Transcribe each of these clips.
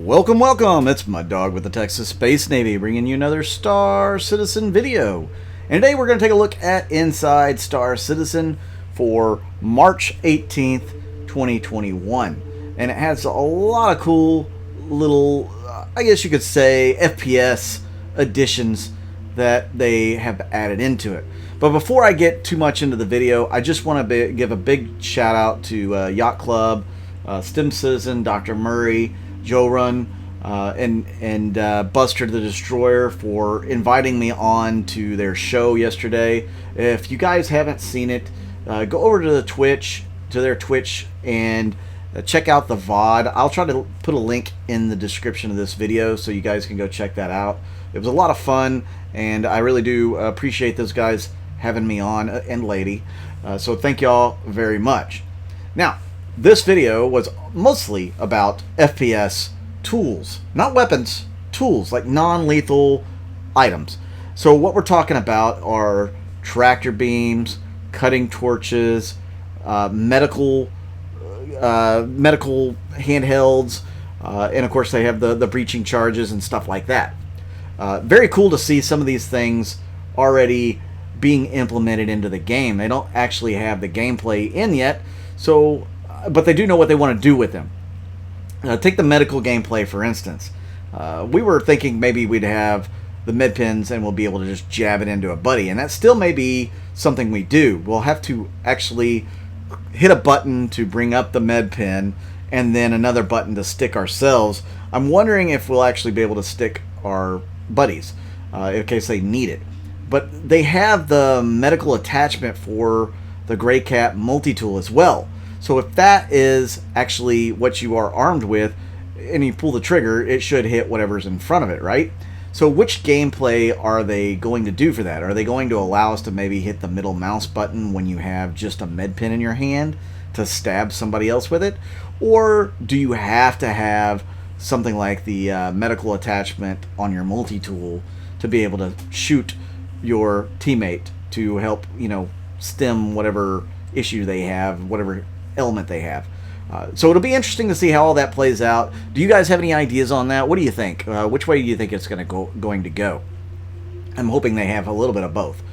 Welcome, welcome! It's Mud Dog with the Texas Space Navy, bringing you another Star Citizen video. And today we're going to take a look at Inside Star Citizen for March 18th, 2021. And it has a lot of cool little, I guess you could say, FPS additions that they have added into it. But before I get too much into the video, I just want to give a big shout out to Yacht Club, STEM Citizen, Dr. Murray, Joe Run, and Buster the Destroyer for inviting me on to their show yesterday. If you guys haven't seen it, go over to their Twitch, and check out the VOD. I'll try to put a link in the description of this video so you guys can go check that out. It was a lot of fun, and I really do appreciate those guys having me on, and lady. So thank y'all very much. Now, this video was mostly about FPS tools, not weapons, tools, like non-lethal items. So what we're talking about are tractor beams, cutting torches, medical handhelds, and of course they have the breaching charges and stuff like that. Very cool to see some of these things already being implemented into the game. They don't actually have the gameplay in yet, so but they do know what they want to do with them. Take the medical gameplay, for instance. We were thinking maybe we'd have the med pins and we'll be able to just jab it into a buddy, and that still may be something we do. We'll have to actually hit a button to bring up the med pin and then another button to stick ourselves. I'm wondering if we'll actually be able to stick our buddies in case they need it. But they have the medical attachment for the Gray Cat multi-tool as well. So if that is actually what you are armed with and you pull the trigger, it should hit whatever's in front of it, right? So which gameplay are they going to do for that? Are they going to allow us to maybe hit the middle mouse button when you have just a med pin in your hand to stab somebody else with it? Or do you have to have something like the medical attachment on your multi-tool to be able to shoot your teammate to help, stem whatever issue they have, whatever element they have? So it'll be interesting to see how all that plays out. Do you guys have any ideas on that? What do you think? Which way do you think it's going to go? I'm hoping they have a little bit of both.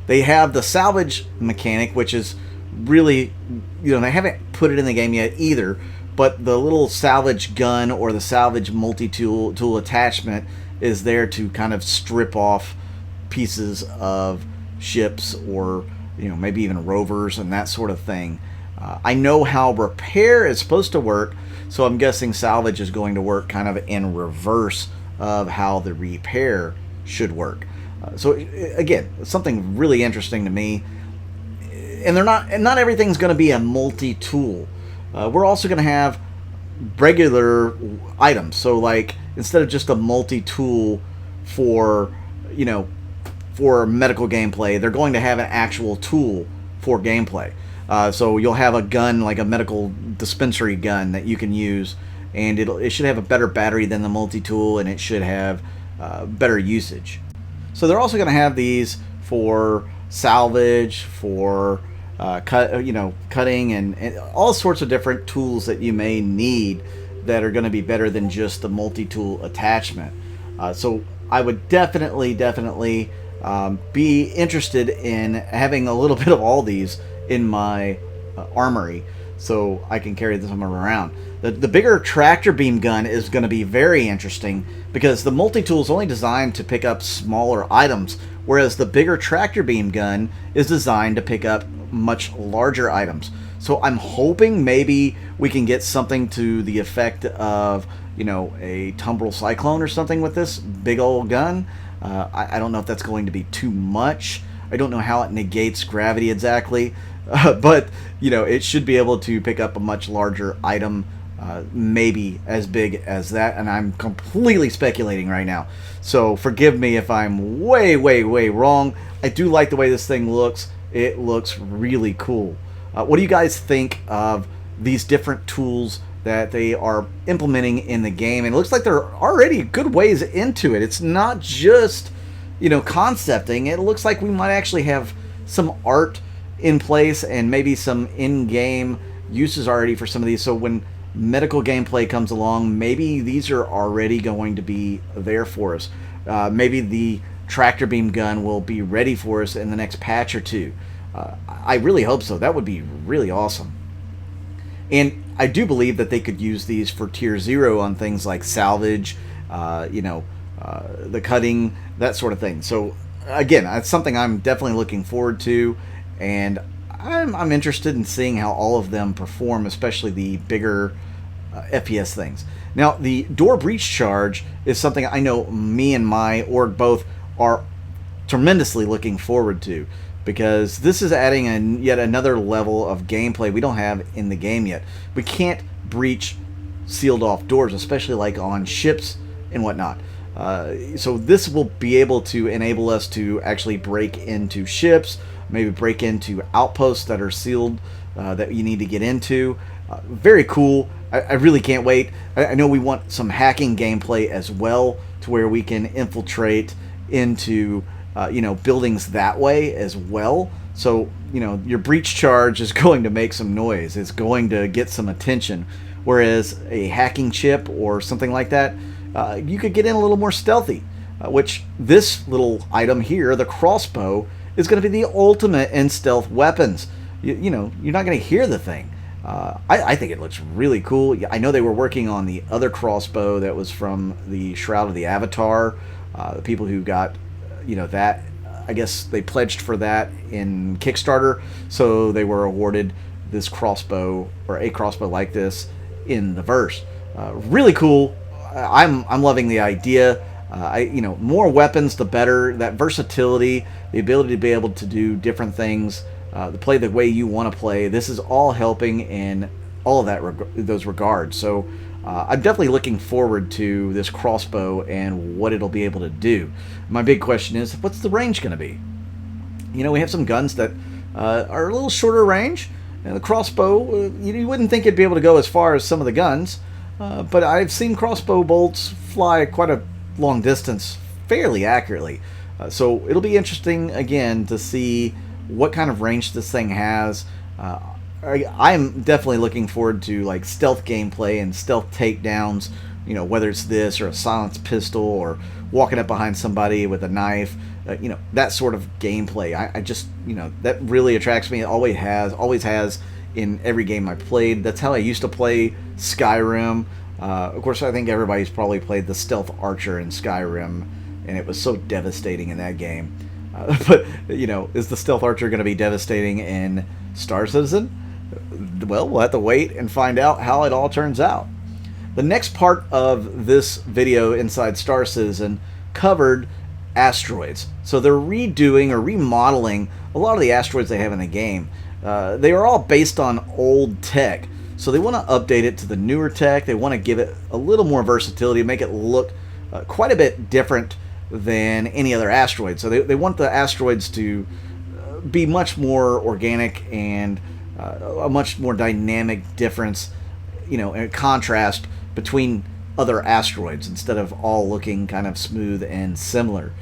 They have the salvage mechanic, which is really, they haven't put it in the game yet either, but the little salvage gun or the salvage multi-tool attachment is there to kind of strip off pieces of ships or maybe even rovers and that sort of thing. I know how repair is supposed to work, so I'm guessing salvage is going to work kind of in reverse of how the repair should work. So again, something really interesting to me. And not everything's going to be a multi-tool. We're also going to have regular items. So like instead of just a multi-tool for medical gameplay, they're going to have an actual tool for gameplay. So you'll have a gun, like a medical dispensary gun that you can use, and it should have a better battery than the multi-tool, and it should have better usage. So they're also going to have these for salvage, for cutting, and all sorts of different tools that you may need that are going to be better than just the multi-tool attachment. So I would definitely be interested in having a little bit of all these in my armory so I can carry them around. The bigger tractor beam gun is going to be very interesting because the multi-tool is only designed to pick up smaller items, whereas the bigger tractor beam gun is designed to pick up much larger items. So I'm hoping maybe we can get something to the effect of a tumbril cyclone or something with this big old gun. I don't know if that's going to be too much. I don't know how it negates gravity exactly, but it should be able to pick up a much larger item, maybe as big as that, and I'm completely speculating right now, so forgive me if I'm way wrong. I do like the way this thing looks. It looks really cool. What do you guys think of these different tools that they are implementing in the game? And it looks like they're already good ways into it. It's not just concepting. It looks like we might actually have some art in place and maybe some in-game uses already for some of these. So when medical gameplay comes along, maybe these are already going to be there for us. Maybe the tractor beam gun will be ready for us in the next patch or two. I really hope so. That would be really awesome. And I do believe that they could use these for tier 0 on things like salvage, the cutting, that sort of thing. So again, that's something I'm definitely looking forward to, and I'm interested in seeing how all of them perform, especially the bigger FPS things. Now, the door breach charge is something I know me and my org both are tremendously looking forward to, because this is adding yet another level of gameplay we don't have in the game yet. We can't breach sealed off doors, especially like on ships and whatnot. So this will be able to enable us to actually break into ships, maybe break into outposts that are sealed that you need to get into. Very cool. I really can't wait. I know we want some hacking gameplay as well, to where we can infiltrate into buildings that way as well. So your breach charge is going to make some noise. It's going to get some attention. Whereas a hacking chip or something like that, you could get in a little more stealthy, which this little item here, the crossbow, is going to be the ultimate in stealth weapons. You're not going to hear the thing. I think it looks really cool. I know they were working on the other crossbow that was from the Shroud of the Avatar. The people who got, that, I guess they pledged for that in Kickstarter, so they were awarded this crossbow, or a crossbow like this, in the verse. Really cool. I'm loving the idea. More weapons, the better. That versatility, the ability to be able to do different things, to play the way you want to play. This is all helping in all of those regards. So I'm definitely looking forward to this crossbow and what it'll be able to do. My big question is, what's the range going to be? We have some guns that are a little shorter range. And the crossbow, you wouldn't think it'd be able to go as far as some of the guns. But I've seen crossbow bolts fly quite a long distance fairly accurately. So it'll be interesting, again, to see what kind of range this thing has. I'm definitely looking forward to like stealth gameplay and stealth takedowns, whether it's this or a silenced pistol or walking up behind somebody with a knife, that sort of gameplay. I just, that really attracts me. It always has in every game I played. That's how I used to play Skyrim. Of course, I think everybody's probably played the Stealth Archer in Skyrim, and it was so devastating in that game. But, is the Stealth Archer going to be devastating in Star Citizen? Well, we'll have to wait and find out how it all turns out. The next part of this video inside Star Citizen covered asteroids. So they're redoing or remodeling a lot of the asteroids they have in the game. They are all based on old tech. So they want to update it to the newer tech. They want to give it a little more versatility, make it look quite a bit different than any other asteroid. So they want the asteroids to be much more organic and a much more dynamic difference, in contrast between other asteroids, instead of all looking kind of smooth and similar.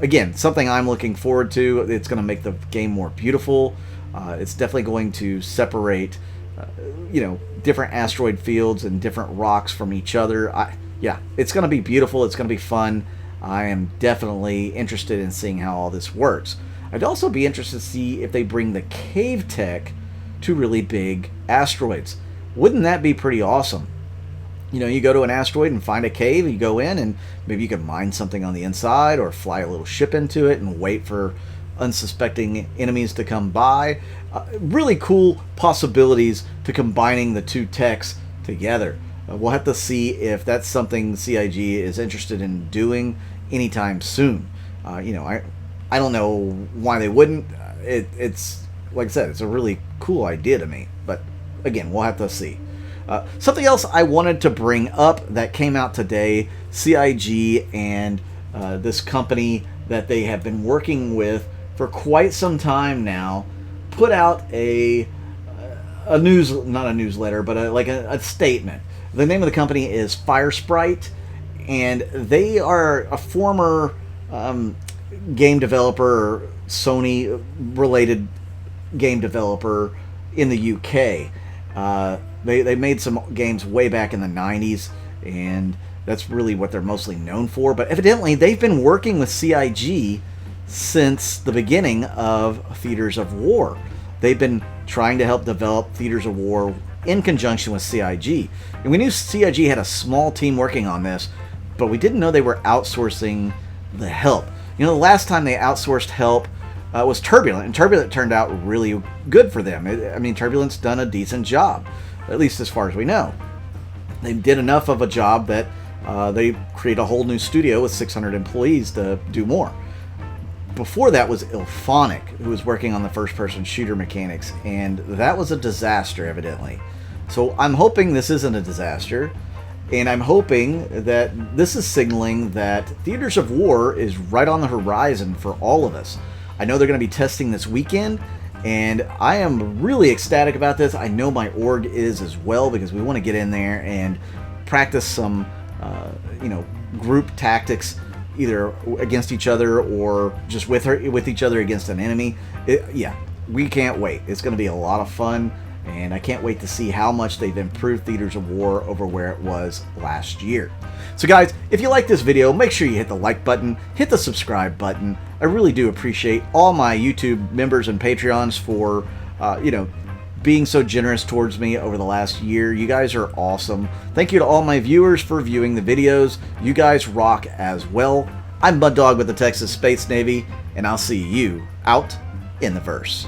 Again, something I'm looking forward to. It's going to make the game more beautiful. It's definitely going to separate, different asteroid fields and different rocks from each other. It's going to be beautiful. It's going to be fun. I am definitely interested in seeing how all this works. I'd also be interested to see if they bring the cave tech to really big asteroids. Wouldn't that be pretty awesome? You go to an asteroid and find a cave, you go in and maybe you can mine something on the inside or fly a little ship into it and wait for unsuspecting enemies to come by. Really cool possibilities to combining the two techs together. We'll have to see if that's something CIG is interested in doing anytime soon. I don't know why they wouldn't. It's like I said, it's a really cool idea to me. But again, we'll have to see. Something else I wanted to bring up that came out today, CIG and this company that they have been working with for quite some time now, put out a not a newsletter, but a statement. The name of the company is Firesprite, and they are a former game developer, Sony related game developer in the UK. They made some games way back in the 90s, and that's really what they're mostly known for. But evidently, they've been working with CIG since the beginning of Theaters of War. They've been trying to help develop Theaters of War in conjunction with CIG. And we knew CIG had a small team working on this, but we didn't know they were outsourcing the help. You know, the last time they outsourced help was Turbulent, and Turbulent turned out really good for them. I mean, Turbulent's done a decent job, at least as far as we know. They did enough of a job that they created a whole new studio with 600 employees to do more. Before that was Ilphonic, who was working on the first-person shooter mechanics, and that was a disaster, evidently. So I'm hoping this isn't a disaster, and I'm hoping that this is signaling that Theaters of War is right on the horizon for all of us. I know they're going to be testing this weekend, and I am really ecstatic about this. I know my org is as well, because we want to get in there and practice some, group tactics, either against each other or just with each other against an enemy. Yeah, we can't wait. It's going to be a lot of fun, and I can't wait to see how much they've improved Theaters of War over where it was last year. So guys, if you like this video, make sure you hit the like button, hit the subscribe button. I really do appreciate all my YouTube members and Patreons for, being so generous towards me over the last year. You guys are awesome. Thank you to all my viewers for viewing the videos. You guys rock as well. I'm Mud Dog with the Texas Space Navy, and I'll see you out in the verse.